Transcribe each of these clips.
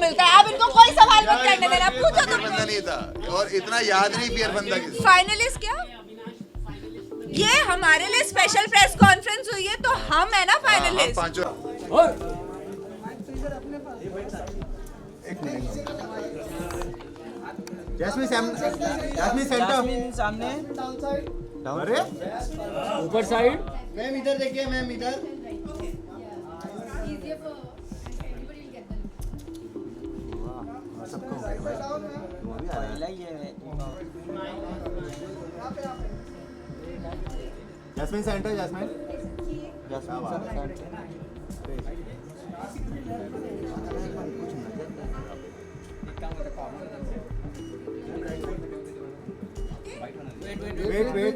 मिलता है। अब इनको कोई सवाल मत करने देना, पूछो तुम। बंदा नहीं था और इतना याद नहीं पियर बंदा किसी। फाइनलिस्ट क्या? ये हमारे लिए स्पेशल प्रेस कॉन्फ्रेंस हुई है तो हम है ना फाइनलिस्ट। पांचों जैस्मिन सामने। अरे ऊपर साइड। मैम इधर देखिए, मैम इधर। Jasmine centre, Jasmine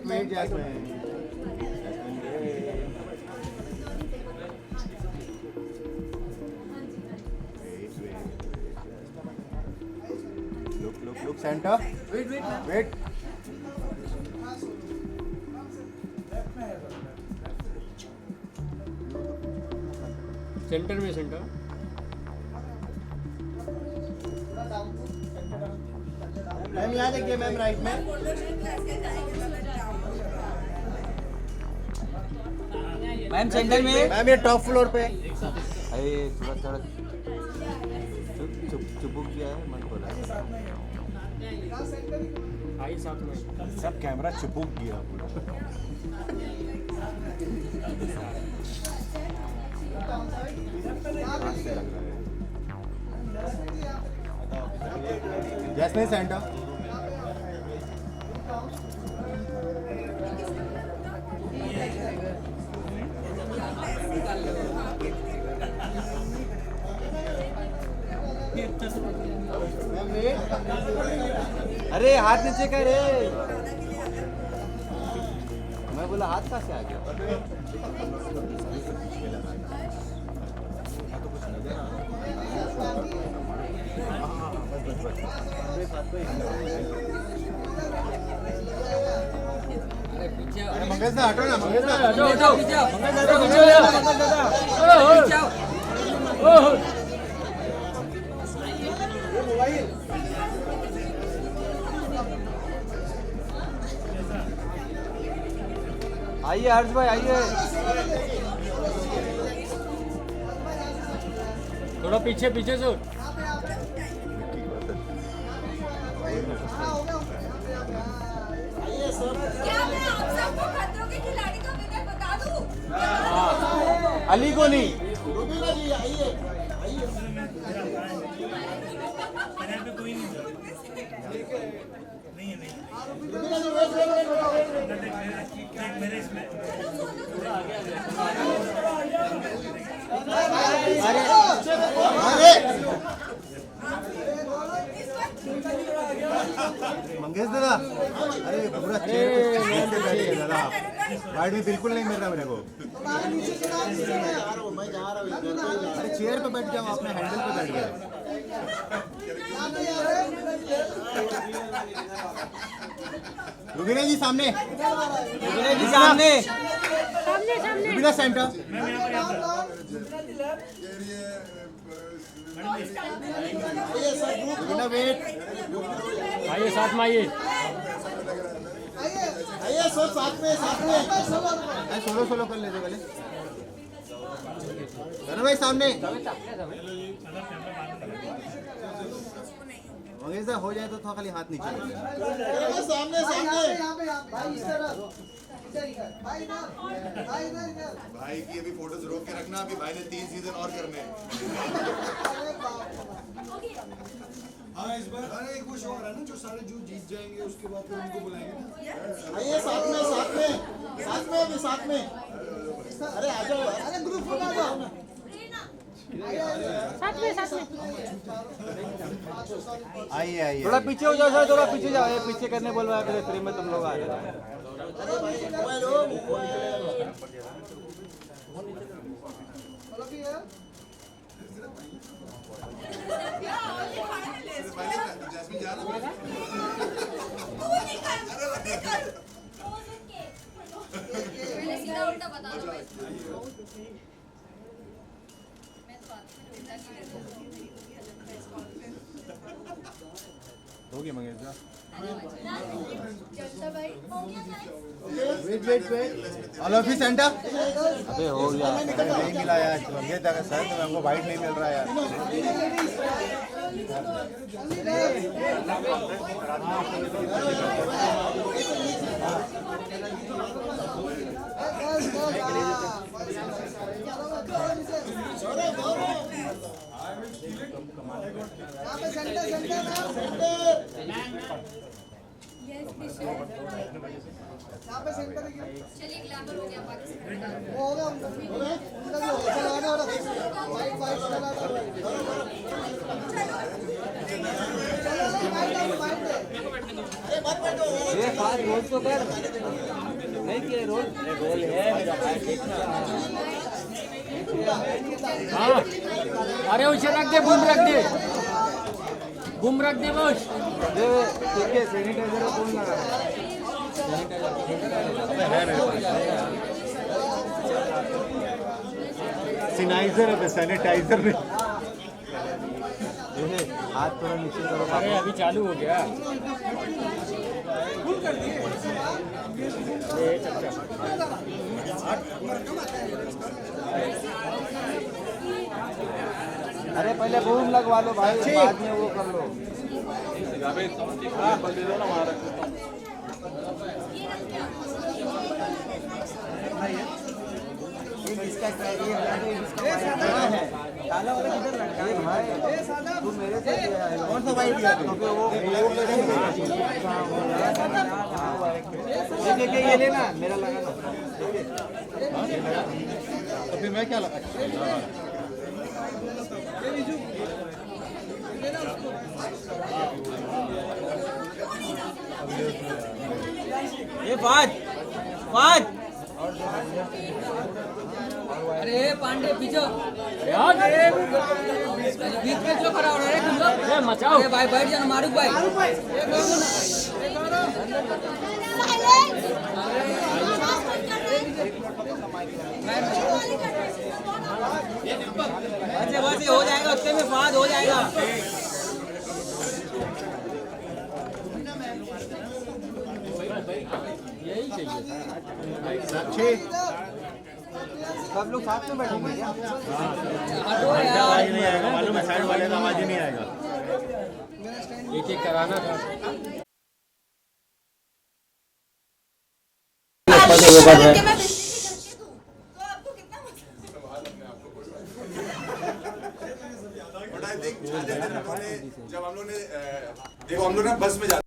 wait Jasmine. Look center. Wait. Centre में सेंटर। मैम यहाँ देखिए, मैम राइट में। मैम सेंटर में। मैम ये टॉप फ्लोर पे। अरे थोड़ा चुप किया है, मन बोला आई साथ में सब कैमरा चिपक गया पूरा। Jasmine centre. अरे हाथ नीचे कर रे। मैं बोला हाथ कहाँ से आ गया? मंगेश दा हटो ना, मंगेश दा आइए हर्ष भाई आइए। थोड़ा पीछे पीछे से। क्या मैं आप सबको खतरों के खिलाड़ी का विनर बता दूं? अली को नहीं। मंगेश दादा, अरे पूरा चेयर पे बैठ गया दादा। गाइड में बिल्कुल नहीं मिल रहा मेरे को। अरे चेयर पे बैठ जाओ, अपने हैंडल पे बैठ गया। रुबीना जी सामने। रुबीना जी सामने। रुबीना सेंटर। रुबीना वेट। आइए साथ में आइए। आइए सब साथ में। सोलो कर लेते पहले। अरे भाई सामने। मंगेश दा हो जाए तो थोड़ा खाली हाथ नीचे। सामने भाई की अभी फोटोज रोक के रखना, अभी भाई ने 3 सीजन और करने हैं। हाँ इस बार अरे एक वो शो आ रहा है ना, जो सारे जो जीत जाएंगे उसके बाद फिर उनको बुलाएंगे ना। आइए साथ में। अरे आ जाओ, अरे ग्रुप बना दो। आइए थोड़ा पीछे हो जाओ सर, थोड़ा पीछे जाओ। ये पीछे करने बोल रहा है, फिर फ्री में तुम लोग आ जाओ। जैस्मिन जा रहा पहले सीधा उल्टा बता दो भाई। मैं तो होगी Mangesh da wait wait wait all of you centre अबे हो गया नहीं मिला यार ये तक सर तो हमको वाइट नहीं मिल रहा यार चलिए ग्लैमर हो गया पाकिस्तान ये फास्ट रोल तो कर नहीं किया रोल रोल है मेरा भाई देखना हाँ अरे उसे रख दे बुम रख दे बस ये ठीक है सैनिटाइजर कौन लगा सैनिटाइजर है सैनिटाइजर नहीं हाथ थोड़ा नीचे करो अरे अभी चालू हो गया ये चमचा अरे पहले बूम लगवा लो भाई बाद में वो कर लो काला वाला किधर लटका है भाई तू मेरे से कौन सा वाइट दिया तो फिर वो देख ये लेना मेरा लगाना तो फिर मैं क्या लगा ये बात अरे पांडे पीछे यार बीच में क्यों खड़ा हो रहा है तुम लोग? ये मचाओ अरे भाई बैठ जाना मारूक भाई बस ये हो जाएगा उतने में बाद हो जाएगा यही चाहिए अच्छे सब लोग साथ में बैठेंगे क्या हटो यार आवाज नहीं आएगा मालूम है साइड वाले का आवाज ही नहीं आएगा एक एक कराना था जब हम लोग ने देखो हम लोग ना बस में जाते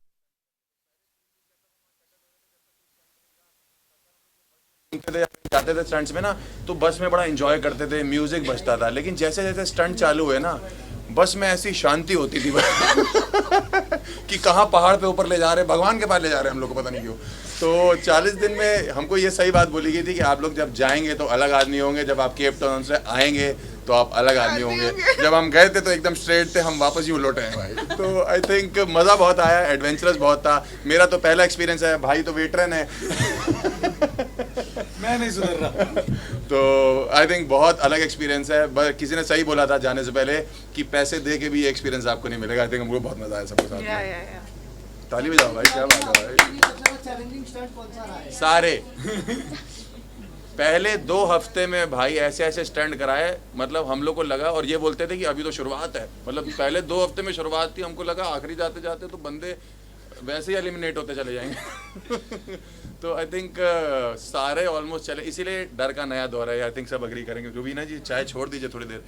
थे स्टंट्स में ना तो बस में बड़ा एंजॉय करते थे म्यूजिक बजता था लेकिन जैसे जैसे स्टंट चालू हुए ना बस में ऐसी शांति होती थी कि कहाँ पहाड़ पे ऊपर ले जा रहे हैं भगवान के पास ले जा रहे हैं हम लोग को पता नहीं क्यों तो 40 दिन में हमको ये सही बात बोली गई थी कि आप लोग जब जाएंगे तो अलग आदमी होंगे जब आप केप टाउन से आएंगे तो आप अलग आदमी होंगे जब हम गए थे तो एकदम स्ट्रेट थे हम वापस यूँ लौटे हैं भाई तो आई थिंक मज़ा बहुत आया एडवेंचरस बहुत था मेरा तो पहला एक्सपीरियंस है भाई तो वेटरन है मैं नहीं सुधर रहा तो आई थिंक बहुत अलग एक्सपीरियंस है किसी ने सही बोला था जाने से पहले कि पैसे दे के भी ये एक्सपीरियंस आपको नहीं मिलेगा आई थिंक हमको बहुत मजा आया सबके साथ ताली बजाओ भाई क्या बात है भाई सारे पहले 2 हफ्ते में भाई ऐसे ऐसे स्टैंड कराए मतलब हम लोग को लगा और ये बोलते थे कि अभी तो शुरुआत है मतलब पहले 2 हफ्ते में शुरुआत थी हमको लगा आखिरी जाते जाते तो बंदे वैसे ही एलिमिनेट होते चले जाएंगे तो आई थिंक सारे ऑलमोस्ट चले इसीलिए डर का नया दौर है आई थिंक सब अग्री करेंगे रुबीना जी चाय छोड़ दीजिए थोड़ी देर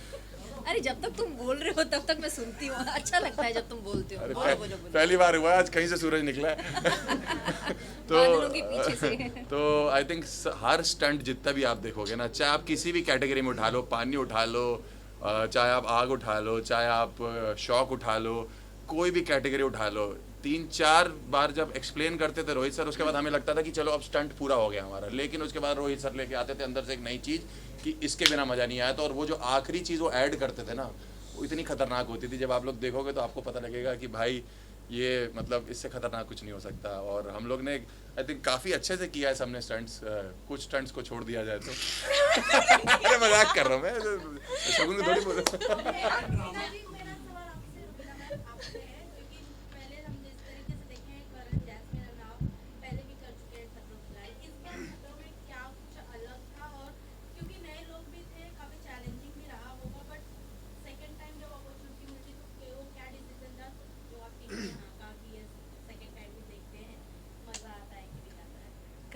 अरे जब तक तुम बोल रहे हो तब तक मैं सुनती हूँ अच्छा लगता है जब तुम बोलते हो अरे बोलो, बोलो, बोलो। पहली बार हुआ आज कहीं से सूरज निकला है बादलों के पीछे से। तो आई थिंक हर स्टंट जितना भी आप देखोगे ना चाहे आप किसी भी कैटेगरी में उठा लो पानी उठा लो चाहे आप आग उठा लो चाहे आप शौक उठा लो कोई भी कैटेगरी उठा लो 3-4 बार जब एक्सप्लेन करते थे रोहित सर उसके बाद हमें लगता था कि चलो अब स्टंट पूरा हो गया हमारा लेकिन उसके बाद रोहित सर लेके आते थे अंदर से एक नई चीज़ कि इसके बिना मज़ा नहीं आया था और वो जो आखिरी चीज़ वो ऐड करते थे ना वो इतनी खतरनाक होती थी जब आप लोग देखोगे तो आपको पता लगेगा कि भाई ये मतलब इससे खतरनाक कुछ नहीं हो सकता और हम लोग ने आई थिंक काफ़ी अच्छे से किया है सबने स्टंट्स कुछ स्टंट्स को छोड़ दिया जाए तो अरे मजाक कर रहा हूँ मैं शगुन को थोड़ी बोल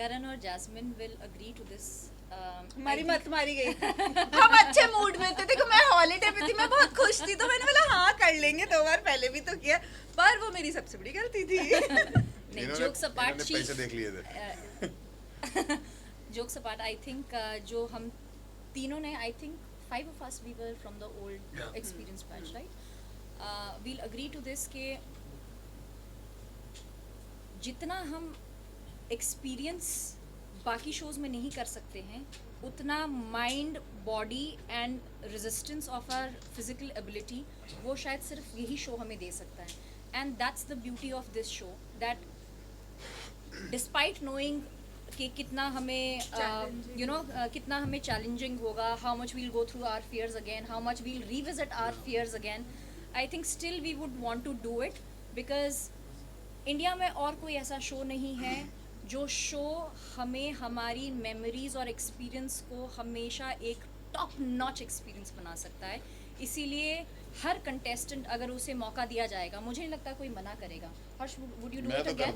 Karan और Jasmine will agree to this. हमारी मत मारी गई हम अच्छे मूड में थे, देखो मैं हॉलीडे पे थी, मैं बहुत खुश थी, तो मैंने बोला हाँ कर लेंगे, 2 बार पहले भी तो किया, पर वो मेरी सबसे बड़ी गलती थी। नहीं, jokes apart, इन्होंने पैसे देख लिए थे। jokes apart, I think जो हम तीनों ने, I think 5 of us we were from the old experience batch, right? We'll agree to this कि जितना हम experience बाकी शोज में नहीं कर सकते हैं, उतना mind, body and resistance of our physical ability वो शायद सिर्फ यही शो हमें दे सकता है। And that's the beauty of this show, that despite knowing कि कितना हमें कितना हमें चैलेंजिंग होगा, how much we'll go through our fears again, how much we'll revisit our fears again, I think still we would want to do it, because India में और कोई ऐसा शो नहीं है जो शो हमें हमारी मेमोरीज और एक्सपीरियंस को हमेशा एक टॉप नॉच एक्सपीरियंस बना सकता है। इसीलिए हर कंटेस्टेंट अगर उसे मौका दिया जाएगा, मुझे नहीं लगता कोई मना करेगा। Harsh, would you do it again?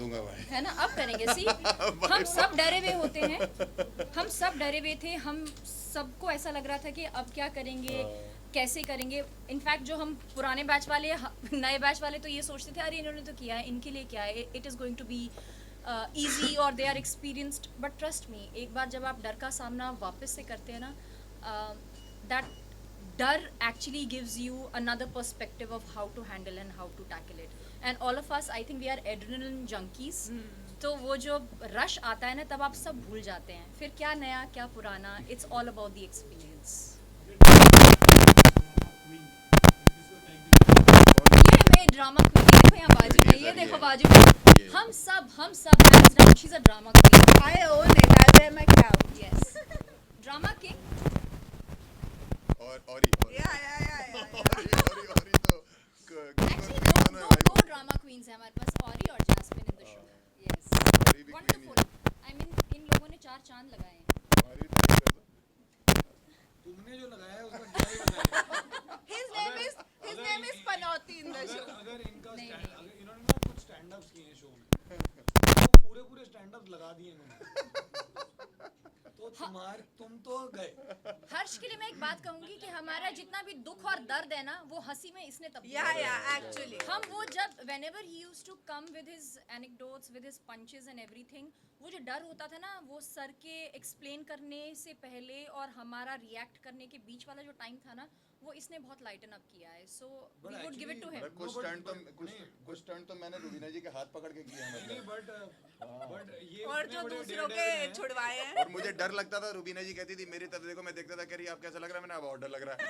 है ना, अब करेंगे। सी हम सब डरे हुए होते हैं, हम सब डरे हुए थे, हम सबको ऐसा लग रहा था कि अब क्या करेंगे, कैसे करेंगे। इनफैक्ट जो हम पुराने बैच वाले, नए बैच वाले तो ये सोचते थे अरे इन्होंने तो किया है, इनके लिए क्या है, it is going to be easy or they are experienced, but trust me, एक बार जब आप डर का सामना वापस से करते हैं ना, that डर actually gives you another perspective of how to handle and how to tackle it. And all of us, I think we are adrenaline junkies. तो वो जो rush आता है ना, तब आप सब भूल जाते हैं, फिर क्या नया क्या पुराना, it's all about the experience. ये मैं ड्रामा क्वीन, देखो यहाँ बाजू में, ये देखो बाजू में, हम सब hands down, she's a drama queen. I own it, I'll wear my crown. Yes. Drama king. और Yeah. तो Actually, दो drama queens हैं हमारे पास, Ori और Jasmine in the show. Yes. Ori भी queen Wonderful. I mean, इन लोगों ने 4 चांद लगाए हैं. तुमने जो लगाया है उसका क्या ही बताया। His name is Panoti in the show. अगर इनका नहीं, stand- अगर इन्होंने ना कुछ स्टैंड अप्स किए हैं शो में, तो पूरे स्टैंड अप लगा दिए इन्होंने, तो तुम तो गए। हर्ष के लिए मैं एक बात कहूंगी कि हमारा जितना भी दुख और दर्द है ना, वो हंसी में इसने तब्दील Yeah, actually. हम वो जब whenever he used to come with his anecdotes, with his punches and everything, वो जो डर होता था ना, वो सर के एक्सप्लेन करने से पहले और हमारा रिएक्ट करने के बीच वाला जो टाइम था ना, वो इसने बहुत लाइटन अप किया है। So we would give it to him. कुछ स्टंट तो मैंने रुबीना जी के हाथ पकड़ के किया है, नहीं, बट ये और इतने जो बड़े दूसरों डेढ़ के हैं। छुड़वाए हैं। और मुझे डर लगता था, रुबीना जी कहती थी मेरी तरफ देखो, मैं देखता था, कह रही आप कैसा लग रहा है, मैंने अब और डर लग रहा है।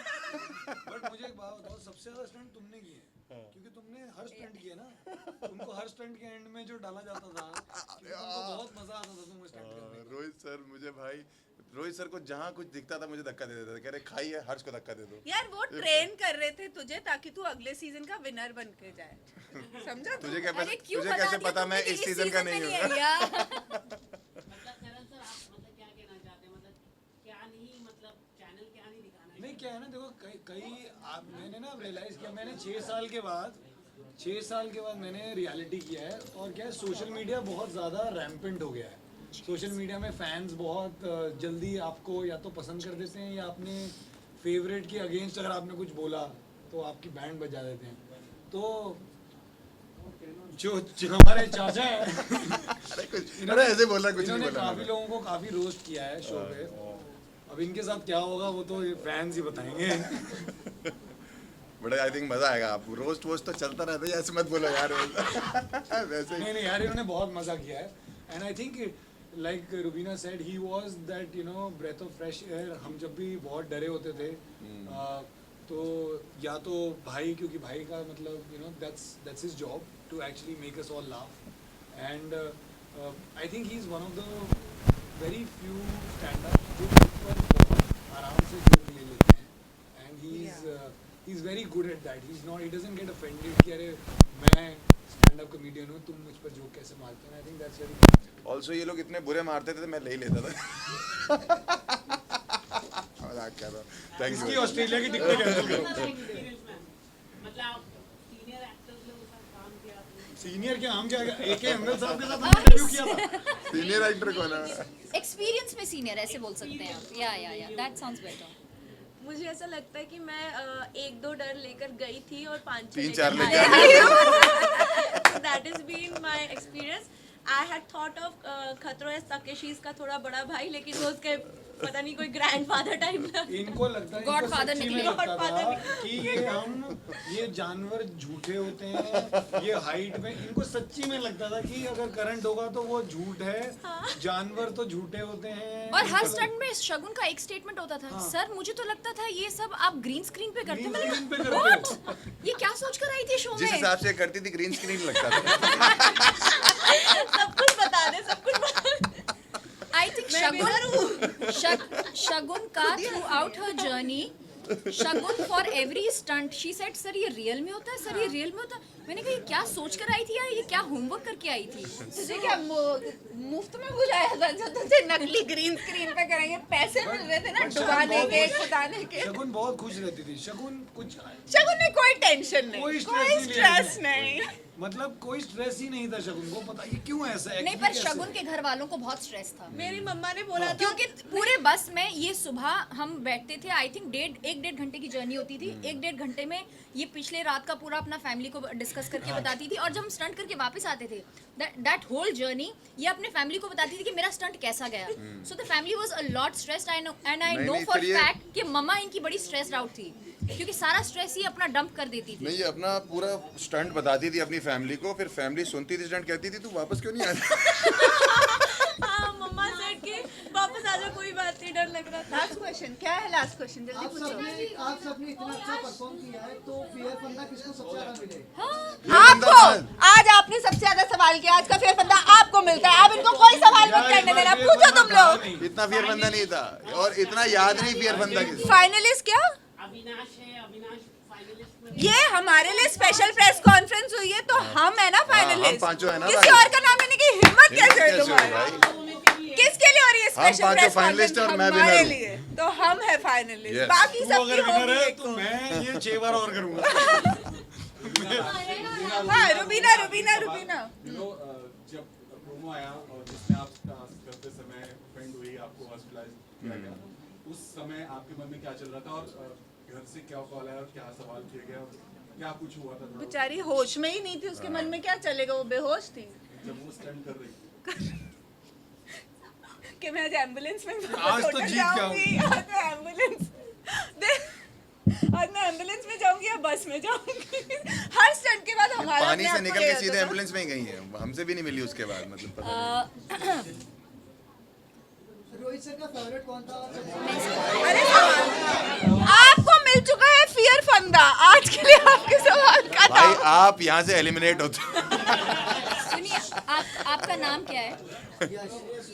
बट मुझे एक बात बताओ, सबसे ज्यादा स्टंट तुमने किए, क्योंकि तुमने हर स्टंट किए ना, तुमको हर स्टंट के एंड में जो डाला जाता था, क्योंकि तुमको बहुत मजा आता था तुम स्टंट करने में। रोहित सर को जहाँ कुछ दिखता था मुझे धक्का दे देता था, कह रहे खाई है, हर्ष को धक्का दे दो। यार वो ट्रेन कर रहे थे तुझे ताकि तू अगले सीजन का विनर बन के जाए, समझा? तुझे अरे क्यों तुझे बता कैसे दिया पता तुमने मैं कि इस सीजन का नहीं हूँ? यार मतलब करण सर, आप मतलब क्या कहना चाहते हैं, मतलब क्या नहीं, मतलब चैनल क्या नहीं दिखाना है? नहीं, क्या है ना, देखो मैंने ना रियलाइज किया, मैंने 6 साल के बाद मैंने रियलिटी किया है, और क्या है, सोशल मीडिया बहुत ज़्यादा रैम्पेंट हो गया है। सोशल मीडिया में फैंस बहुत जल्दी आपको या तो पसंद कर देते हैं, या अपने फेवरेट के अगेंस्ट अगर आपने कुछ बोला तो आपकी बैंड बजा देते हैं। तो जो हमारे चाचा हैं अरे ऐसे बोला, कुछ नहीं इन्होंने बोला काफ़ी लोगों को काफ़ी रोस्ट किया है शो पे। अब इनके साथ क्या होगा वो तो फैंस ही बताएंगे। बट आई थिंक मजा आएगा। आप रोस्ट वोस्ट तो चलता रहता है, ऐसे मत बोलो यार। वैसे नहीं यार, इन्होंने बहुत मजा किया है, and I think like Rubina said, he was that breath of fresh air. हम जब भी बहुत डरे होते थे, तो या तो भाई, क्योंकि भाई का मतलब that's his job to actually make us all laugh, and I think he is one of the very few stand up जो पर बहुत आराम से जोक ले लेते हैं, and he is very good at that. He doesn't get offended कि अरे मैं स्टैंड अप कॉमेडियन हूँ, तुम मुझ पर जोक कैसे मारते हैं। I think that's very also ये लोग इतने बुरे मारते थे मैं ले ही लेता था। मजाक कर रहा हूँ। थैंक इसकी यू। ऑस्ट्रेलिया की टिकट कैंसिल करो। मतलब सीनियर एक्टर्स लोगों के साथ काम किया आपने? सीनियर क्या, हम क्या AK अंकल साहब के साथ हमने इंटरव्यू किया था। सीनियर एक्टर कौन है? एक्सपीरियंस में सीनियर ऐसे बोल सकते हैं आप. या दैट साउंड्स बेटर. मुझे ऐसा लगता है कि मैं 1-2 डर लेकर गई थी और 5-6 3-4 लेकर लेके that is been my experience. I had thought of खतरों एज तकेशीज का थोड़ा बड़ा भाई, लेकिन वो उसके पता नहीं कोई ग्रैंडफादर टाइप का. इनको लगता है, इनको Godfather सच्ची में निकले। लगता Godfather था कि ये जानवर झूठे होते हैं, ये हाइट में, इनको सच्ची में लगता था कि अगर करंट होगा तो वो झूठ है, जानवर तो झूठे होते हैं. और हर स्टंट में शगुन का एक स्टेटमेंट होता था, सर मुझे तो लगता था ये सब आप ग्रीन स्क्रीन पे करते ग्रीन स्क्रीन पे हैं. करते हो. What? ये क्या सोच कर आई थी शो जिस में? हिसाब से करती थी ग्रीन स्क्रीन लगता था. सब कुछ बता दे, सब कुछ बता दे. आई थिंक शगुन का through out her journey, Shagun for every stunt she said sir ये रियल में होता है, सर ये रियल में होता है. मैंने कहा ये क्या सोच कर आई थी यार, ये क्या होमवर्क करके आई थी? तुझे क्या मुफ्त में बुलाया था जो तुझे नकली ग्रीन स्क्रीन पे करेंगे? पैसे मिल रहे थे ना डुबाने के, खुदाने के. शगुन बहुत खुश रहती थी. शगुन कुछ शगुन ने कोई टेंशन नहीं, कोई कोई स्ट्रेस स्ट्रेस नहीं. मतलब कोई स्ट्रेस ही नहीं था शगुन को. पता ये क्यों ऐसा है? नहीं, पर शगुन के घर वालों को बहुत स्ट्रेस था. मेरी मम्मा ने बोला था क्योंकि पूरे बस में ये सुबह हम बैठते थे, आई थिंक 1.5 घंटे की जर्नी होती थी. 1.5 घंटे में ये पिछले रात का पूरा अपना फैमिली को डिस्कस करके बताती थी, और जब हम स्टंट करके वापस आते थे दैट होल जर्नी ये अपने फैमिली को बताती थी कि मेरा स्टंट कैसा गया. So the family was a lot stressed. I know and I नहीं, नो नहीं, फॉर फिर ये- फैक्ट कि मम्मा इनकी बड़ी स्ट्रेस्ड आउट थी, क्योंकि सारा स्ट्रेस ही अपना डंप कर देती थी. नहीं, ये अपना पूरा स्टंट बताती थी अपनी फैमिली को, फिर फैमिली सुनती थी स्टंट, कहती थी तू वापस क्यों नहीं आया? हाँ, मम्मा सेड कि वापस आ जा, कोई बात नहीं, डर लग रहा था. लास्ट क्वेश्चन क्या है? लास्ट क्वेश्चन जल्दी पूछो. आप सबने इतना अच्छा परफॉर्म किया है, तो फेयर फंडा किसको सबसे ज्यादा मिले? आपको आज आपने सबसे ज्यादा सवाल किया, आज का फेयर फंडा आपको मिलता है. अब इनको कोई सवाल मत करने देना, पूछो तुम लोग. इतना फियर बंदा नहीं था, और इतना याद नहीं फियर बंदा किसी. फाइनलिस्ट क्या? अविनाश है, अविनाश फाइनलिस्ट में ये हमारे लिए स्पेशल प्रेस कॉन्फ्रेंस हुई है, तो हम है ना फाइनलिस्ट. हम पांचों है ना किसी भाई. और का नाम लेने की हिम्मत कैसे है कैसे हो तुम्हारी? भाई? किसके लिए हो रही है स्पेशल पांचों प्रेस finalist कॉन्फ्रेंस? और मैं हमारे winner हूँ. लिए. तो हम है फाइनलिस्ट, Yes. बाकी तू सब अगर विनर है होगी. तो मैं ये 6 बार और करूंगा. हाँ, रुबीना. जब प्रोमो आया और जिसमें आप करते समय फ्रेंड हुई, आपको हॉस्पिटलाइज किया गया, उस समय आपके मन में क्या चल रहा था, और घर से क्या कॉल आया और क्या सवाल किया गया, क्या कुछ हुआ था? थोड़ा बेचारी होश में ही नहीं थी, उसके मन में क्या चलेगा, वो बेहोश थी. जब वो स्टंट कर रही थी, कि मैं आज एम्बुलेंस में आज तो जीत जाऊंगी, आज मैं एम्बुलेंस आज मैं एम्बुलेंस में जाऊंगी या बस में जाऊंगी. हर स्टंट के बाद हमारा पानी अपने से आप को निकल ये के होता सीधे था. एम्बुलेंस में ही गई है, हमसे भी नहीं मिली उसके बाद. मतलब पता नहीं. रोहित सर का फेवरेट कौन था? अरे सवाल आपको मिल चुका है फियर फंदा. आज के लिए आपके सवाल का भाई नाम आप यहाँ से एलिमिनेट होते. सुनिए, आपका नाम क्या है?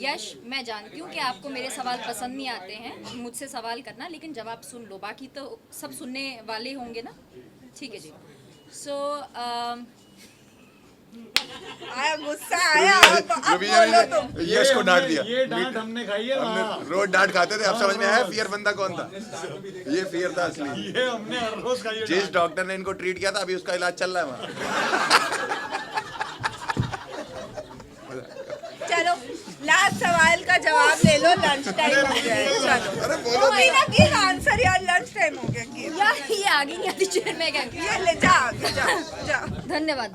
यश. मैं जानती हूँ कि आपको मेरे सवाल पसंद नहीं आते हैं, मुझसे सवाल करना, लेकिन जवाब सुन लो, बाकी तो सब सुनने वाले होंगे ना. ठीक है जी. सो आया, गुस्सा आया. अब बोलो तुम. यश को डांट दिया. ये डांट हमने खाई है. हमने हाँ. रोज डांट खाते थे, अब समझ में आया फियर बंदा कौन था. ये फियर था असली. ये हमने हर रोज खाई है जिस डांट. डॉक्टर ने इनको ट्रीट किया था, अभी उसका इलाज चल रहा है वहाँ. चलो लास्ट सवाल का जवाब ले लो, लंच टाइम हो गया है. चलो अरे बोलो कोई ना कि आंसर यार, लंच टाइम हो गया कि यार ये आगे नहीं आती चेयर में क्या. ये ले जा आगे, जा. धन्यवाद.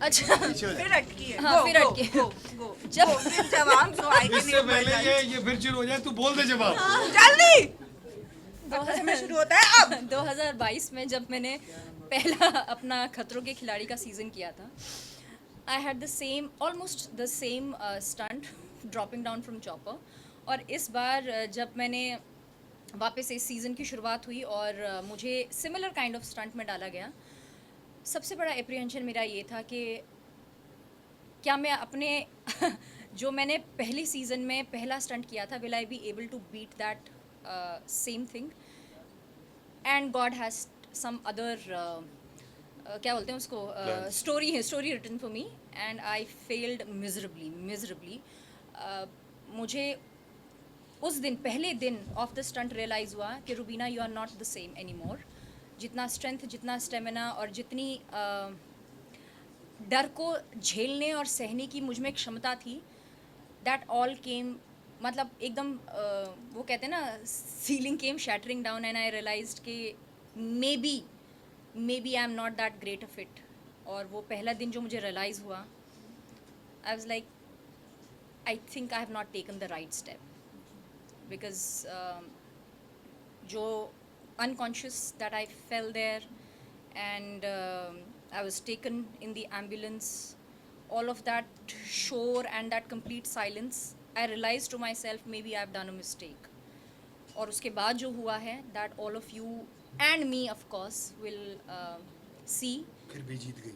अच्छा, फिर अटकी है. हाँ, फिर अटकी है. गो. जब फिर जवाब जो आएगी इससे पहले ये फिर शुरू हो जाए, तू बोल दे जवाब. जल्दी. में शुरू होता है अब. 2022 में जब मैंने पहला अपना खतरों के खिलाड़ी का सीजन किया था, I had the same almost the same stunt dropping down from chopper. और इस बार जब मैंने वापस इस सीज़न की शुरुआत हुई और मुझे सिमिलर काइंड ऑफ स्टंट में डाला गया, सबसे बड़ा एप्रीहेंशन मेरा ये था कि क्या मैं अपने जो मैंने पहले सीज़न में पहला स्टंट किया था, will I be able to beat that same thing. And God has some other क्या बोलते हैं उसको, story written for me, and I failed miserably. मुझे उस दिन पहले दिन ऑफ द स्टंट रियलाइज़ हुआ कि Rubina, you are not the same any more. जितना स्ट्रेंथ, जितना स्टेमिना और जितनी डर को झेलने और सहने की मुझ में क्षमता थी, दैट ऑल केम, मतलब एकदम वो कहते हैं ना, ceiling came shattering down and I realised कि maybe I am not that great a fit. और वो पहला दिन जो मुझे रियलाइज़ हुआ, I was like, I think I have not taken the right step, because जो unconscious that I fell there, and I was taken in the ambulance, all of that shore and that complete silence, I realized to myself maybe I've done a mistake. और उसके बाद जो हुआ है, that all of you and me of course will see. फिर भी जीत गई.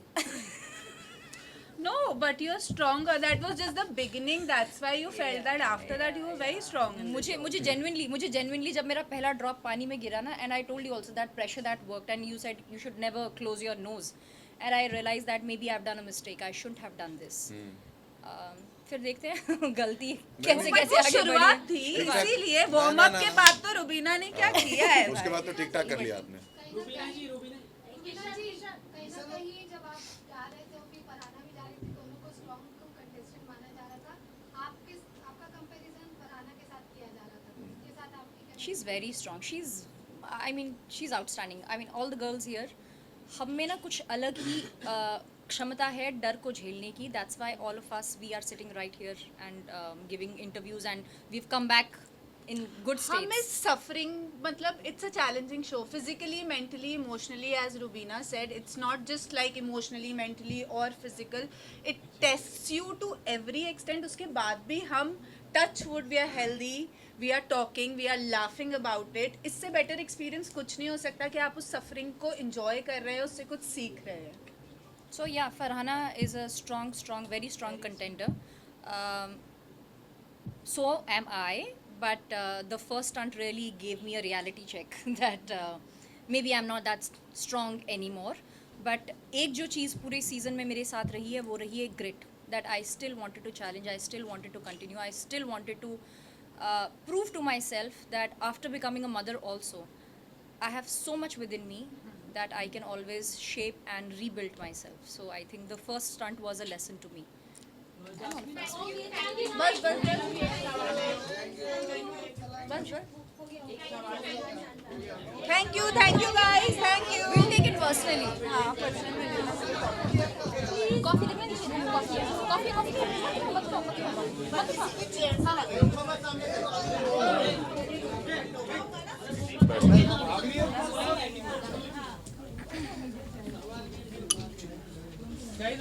No, but you're stronger. That was just the beginning. That's why you felt that. After that, you were very strong. मुझे genuinely जब मेरा पहला drop पानी में गिरा ना, and I told you also that pressure that worked, and you said you should never close your nose, and I realized that maybe I've done a mistake. I shouldn't have done this. फिर देखते हैं गलती कैसे But वो आगे शुरुआत बढ़ी. थी, इसीलिए वार्म अप के बाद तो रुबीना ने क्या किया है. उसके बाद तो ठीक ठाक कर लिया आपने. रुबीना जी कहीं ना कहीं जब आप जा रहे थे, फिर फरहाना भी जा रही थी, दोनों को स्ट्रॉन्ग कंटेस्टेंट माना जा रहा था. आपका कंपैरिजन फरहाना के साथ किया जा रहा था. उसके साथ आपकी क्या? She's very strong. She's outstanding. I mean, all the girls here, हम में ना कुछ अलग ही क्षमता है डर को झेलने की. That's why all of us, we are sitting right here and giving interviews, and we've come back in good हम इस states. suffering, मतलब it's a challenging show, physically, mentally, emotionally, as Rubina said. It's not just like emotionally, mentally or physical. It tests you to every extent. उसके बाद भी हम touch wood, we are healthy, we are talking, we are laughing about it. इससे better experience कुछ नहीं हो सकता कि आप उस suffering को enjoy कर रहे हैं, उससे कुछ सीख रहे हैं. So yeah, Farhana is a strong, very strong contender. So am I. But the first stunt really gave me a reality check that maybe I'm not that strong anymore. But एक जो चीज़ पूरे सीज़न में मेरे साथ रही है, वो रही है grit. That I still wanted to challenge, I still wanted to continue, I still wanted to prove to myself that after becoming a mother also, I have so much within me that I can always shape and rebuild myself. So I think the first stunt was a lesson to me. बस Thank you guys, thank you. We'll take it personally. हाँ, personally. Coffee देना है? Guys,